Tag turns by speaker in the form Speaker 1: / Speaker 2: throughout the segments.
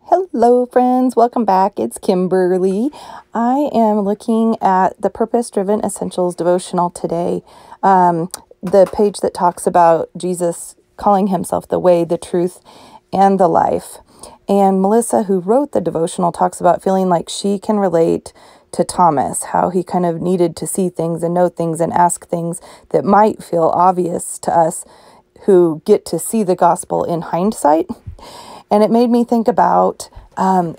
Speaker 1: Hello, friends. Welcome back. It's Kimberly. I am looking at the Purpose Driven Essentials devotional today. The page that talks about Jesus calling himself the way, the truth, and the life. And Melissa, who wrote the devotional, talks about feeling like she can relate to Thomas, how he kind of needed to see things and know things and ask things that might feel obvious to us who get to see the gospel in hindsight. And it made me think about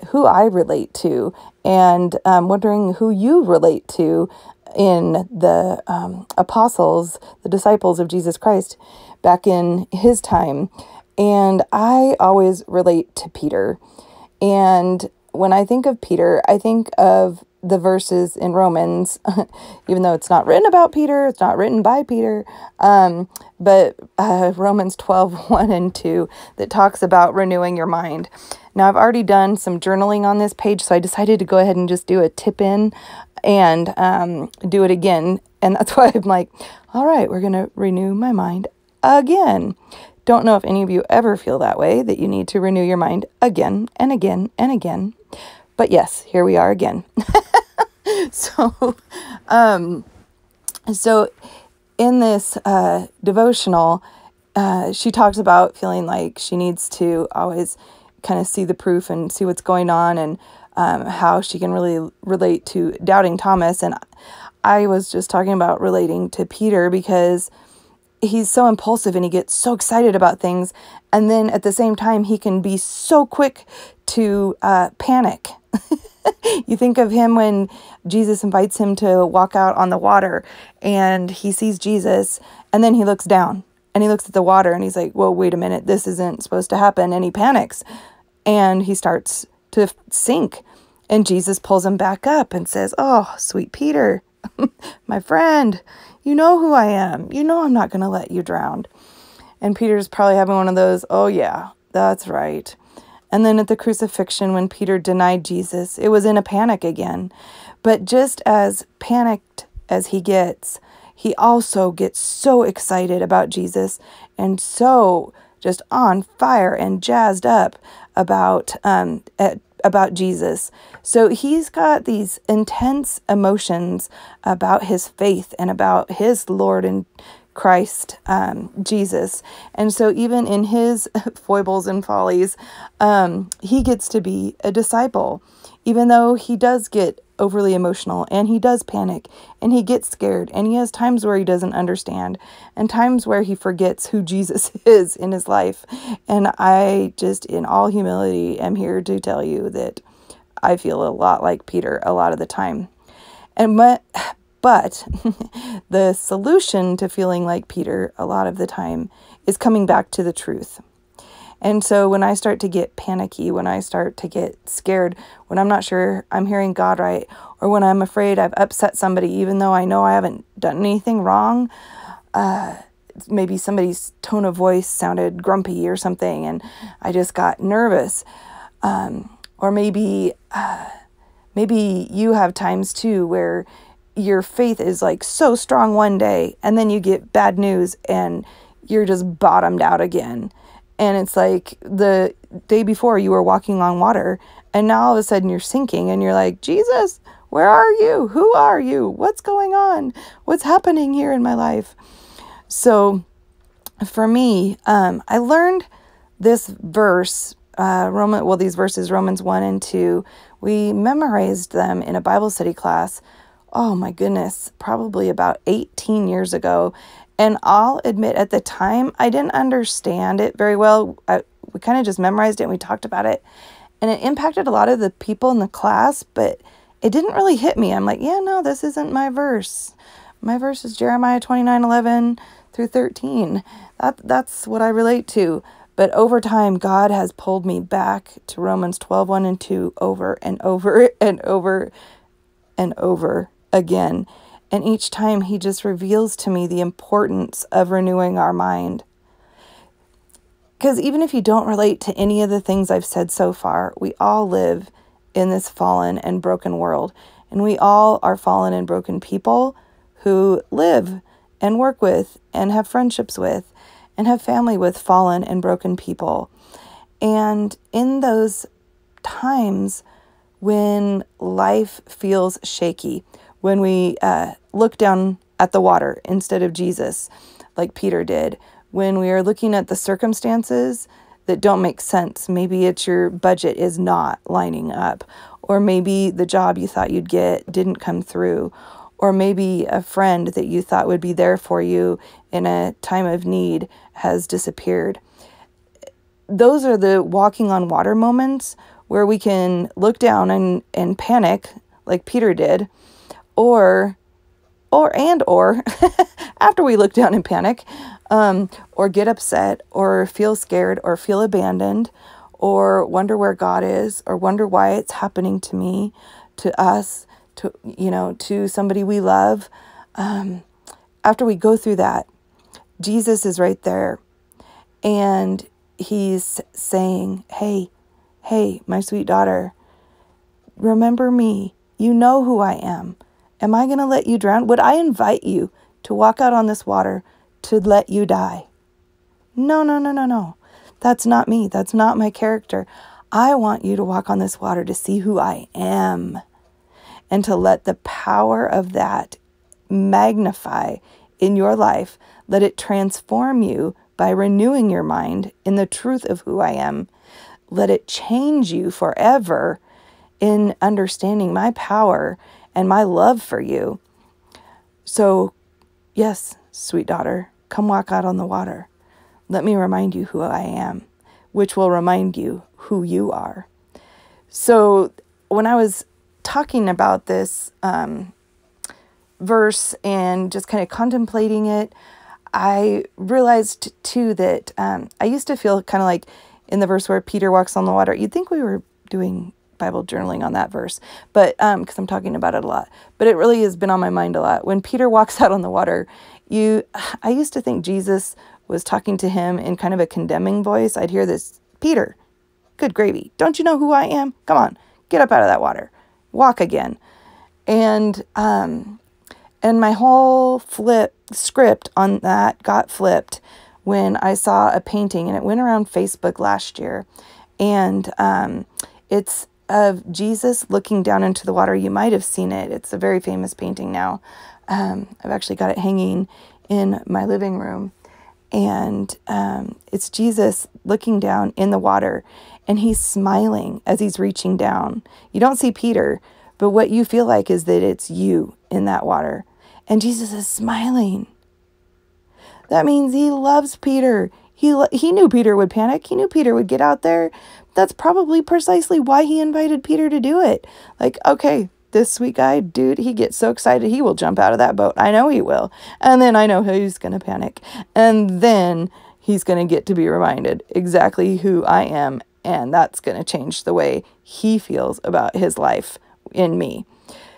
Speaker 1: who I relate to and wondering who you relate to in the apostles, the disciples of Jesus Christ back in his time. And I always relate to Peter. And when I think of Peter, I think of the verses in Romans, even though it's not written about Peter, it's not written by Peter, but Romans 12, 1 and 2, that talks about renewing your mind. Now, I've already done some journaling on this page, so I decided to go ahead and just do a tip in and do it again. And that's why I'm like, all right, we're going to renew my mind again. Don't know if any of you ever feel that way, that you need to renew your mind again and again and again. But yes, here we are again. So in this devotional, she talks about feeling like she needs to always kind of see the proof and see what's going on, and how she can really relate to doubting Thomas. And I was just talking about relating to Peter because he's so impulsive and he gets so excited about things. And then at the same time, he can be so quick to panic. You think of him when Jesus invites him to walk out on the water and he sees Jesus, and then he looks down and he looks at the water and he's like, whoa, wait a minute, this isn't supposed to happen. And he panics and he starts to sink, and Jesus pulls him back up and says, oh, sweet Peter, my friend, you know who I am. You know I'm not going to let you drown. And Peter's probably having one of those, oh yeah, that's right. And then at the crucifixion, when Peter denied Jesus, it was in a panic again. But just as panicked as he gets, he also gets so excited about Jesus and so just on fire and jazzed up about Jesus. So he's got these intense emotions about his faith and about his Lord and Christ, Jesus. And so even in his foibles and follies, he gets to be a disciple, even though he does get overly emotional and he does panic and he gets scared and he has times where he doesn't understand and times where he forgets who Jesus is in his life. And I just, in all humility, am here to tell you that I feel a lot like Peter a lot of the time. But the solution to feeling like Peter a lot of the time is coming back to the truth. And so when I start to get panicky, when I start to get scared, when I'm not sure I'm hearing God right, or when I'm afraid I've upset somebody, even though I know I haven't done anything wrong, maybe somebody's tone of voice sounded grumpy or something, and I just got nervous. Or maybe you have times too where your faith is like so strong one day and then you get bad news and you're just bottomed out again. And it's like the day before you were walking on water and now all of a sudden you're sinking and you're like, Jesus, where are you? Who are you? What's going on? What's happening here in my life? So for me, I learned this verse, these verses, Romans 1 and 2, we memorized them in a Bible study class. Oh my goodness, probably about 18 years ago. And I'll admit at the time, I didn't understand it very well. We kind of just memorized it and we talked about it. And it impacted a lot of the people in the class, but it didn't really hit me. I'm like, yeah, no, this isn't my verse. My verse is Jeremiah 29:11 through 13. That's what I relate to. But over time, God has pulled me back to Romans 12, 1 and 2 over and over and over and over again. And each time he just reveals to me the importance of renewing our mind. Because even if you don't relate to any of the things I've said so far, we all live in this fallen and broken world. And we all are fallen and broken people who live and work with and have friendships with and have family with fallen and broken people. And in those times when life feels shaky, when we look down at the water instead of Jesus, like Peter did, when we are looking at the circumstances that don't make sense. Maybe it's your budget is not lining up, or maybe the job you thought you'd get didn't come through, or maybe a friend that you thought would be there for you in a time of need has disappeared. Those are the walking on water moments where we can look down and panic like Peter did, or after we look down and panic, or get upset, or feel scared, or feel abandoned, or wonder where God is, or wonder why it's happening to me, to us, to somebody we love. After we go through that, Jesus is right there, and he's saying, hey, my sweet daughter, remember me. You know who I am. Am I going to let you drown? Would I invite you to walk out on this water to let you die? No. That's not me. That's not my character. I want you to walk on this water to see who I am, and to let the power of that magnify in your life. Let it transform you by renewing your mind in the truth of who I am. Let it change you forever in understanding my power and my love for you. So, yes, sweet daughter, come walk out on the water. Let me remind you who I am, which will remind you who you are. So when I was talking about this verse and just kind of contemplating it, I realized too that I used to feel kind of like in the verse where Peter walks on the water. You'd think we were doing Bible journaling on that verse, but because I'm talking about it a lot, but it really has been on my mind a lot. When Peter walks out on the water, I used to think Jesus was talking to him in kind of a condemning voice. I'd hear this, Peter, good gravy. Don't you know who I am? Come on, get up out of that water, walk again. And my whole script on that got flipped when I saw a painting, and it went around Facebook last year, and it's of Jesus looking down into the water. You might have seen it. It's a very famous painting now. I've actually got it hanging in my living room, and it's Jesus looking down in the water, and he's smiling as he's reaching down. You don't see Peter, but what you feel like is that it's you in that water, and Jesus is smiling. That means he loves Peter. He knew Peter would panic. He knew Peter would get out there. That's probably precisely why he invited Peter to do it. Like, okay, this sweet guy, dude, he gets so excited, he will jump out of that boat. I know he will. And then I know he's going to panic. And then he's going to get to be reminded exactly who I am. And that's going to change the way he feels about his life in me.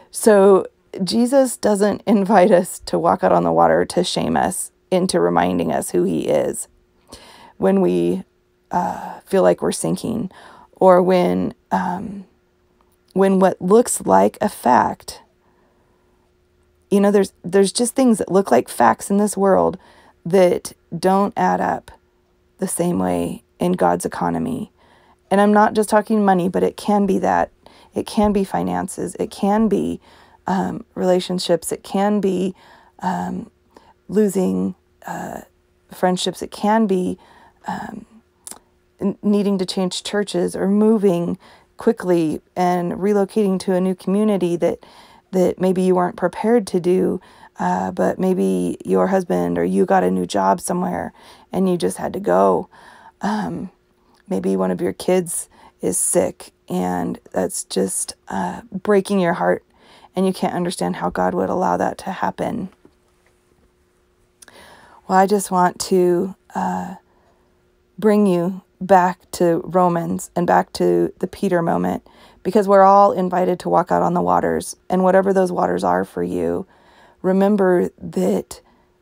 Speaker 1: So Jesus doesn't invite us to walk out on the water to shame us into reminding us who he is. When we feel like we're sinking, or when what looks like a fact, there's just things that look like facts in this world that don't add up the same way in God's economy. And I'm not just talking money, but it can be that. It can be finances. It can be relationships. It can be losing friendships. It can be needing to change churches, or moving quickly and relocating to a new community that maybe you weren't prepared to do, but maybe your husband or you got a new job somewhere and you just had to go. Maybe one of your kids is sick, and that's just breaking your heart, and you can't understand how God would allow that to happen. Well, I just want to bring you back to Romans and back to the Peter moment, because we're all invited to walk out on the waters, and whatever those waters are for you, remember that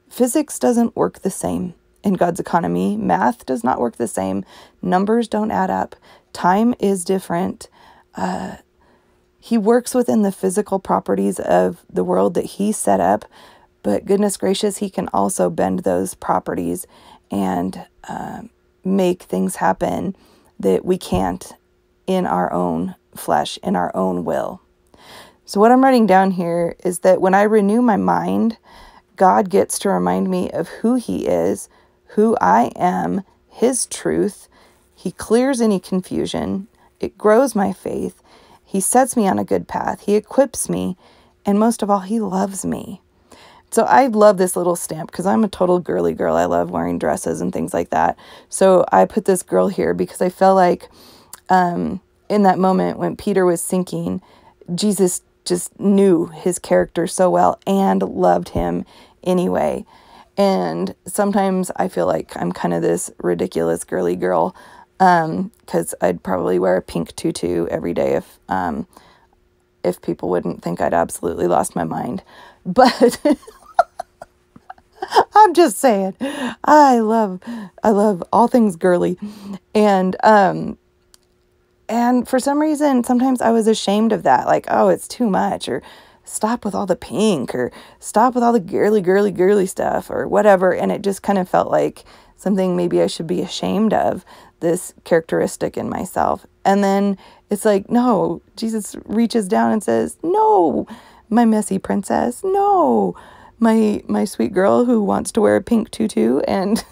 Speaker 1: physics doesn't work the same in God's economy. Math does not work the same. Numbers don't add up. Time is different. He works within the physical properties of the world that he set up, but goodness gracious, he can also bend those properties and make things happen that we can't in our own flesh, in our own will. So what I'm writing down here is that when I renew my mind, God gets to remind me of who he is, who I am, his truth. He clears any confusion. It grows my faith. He sets me on a good path. He equips me. And most of all, he loves me. So I love this little stamp because I'm a total girly girl. I love wearing dresses and things like that. So I put this girl here because I felt like in that moment when Peter was sinking, Jesus just knew his character so well and loved him anyway. And sometimes I feel like I'm kind of this ridiculous girly girl because I'd probably wear a pink tutu every day if people wouldn't think I'd absolutely lost my mind. But I'm just saying, I love all things girly. And for some reason, sometimes I was ashamed of that. Like, oh, it's too much, or stop with all the pink, or stop with all the girly stuff, or whatever. And it just kind of felt like something maybe I should be ashamed of, this characteristic in myself. And then it's like, no, Jesus reaches down and says, no, my messy princess, no, my sweet girl who wants to wear a pink tutu and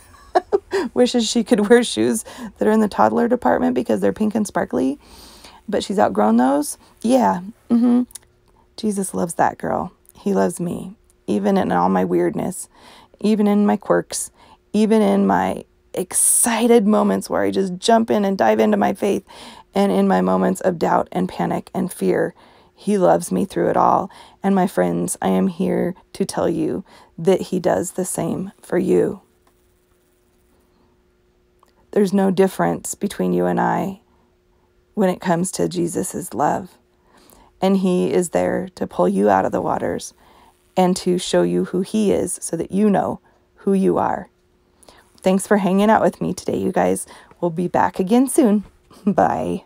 Speaker 1: wishes she could wear shoes that are in the toddler department because they're pink and sparkly, but she's outgrown those. Yeah. Jesus loves that girl. He loves me, even in all my weirdness, even in my quirks, even in my excited moments where I just jump in and dive into my faith, and in my moments of doubt and panic and fear. He loves me through it all. And my friends, I am here to tell you that he does the same for you. There's no difference between you and I when it comes to Jesus's love. And he is there to pull you out of the waters and to show you who he is so that you know who you are. Thanks for hanging out with me today, you guys. We'll be back again soon. Bye.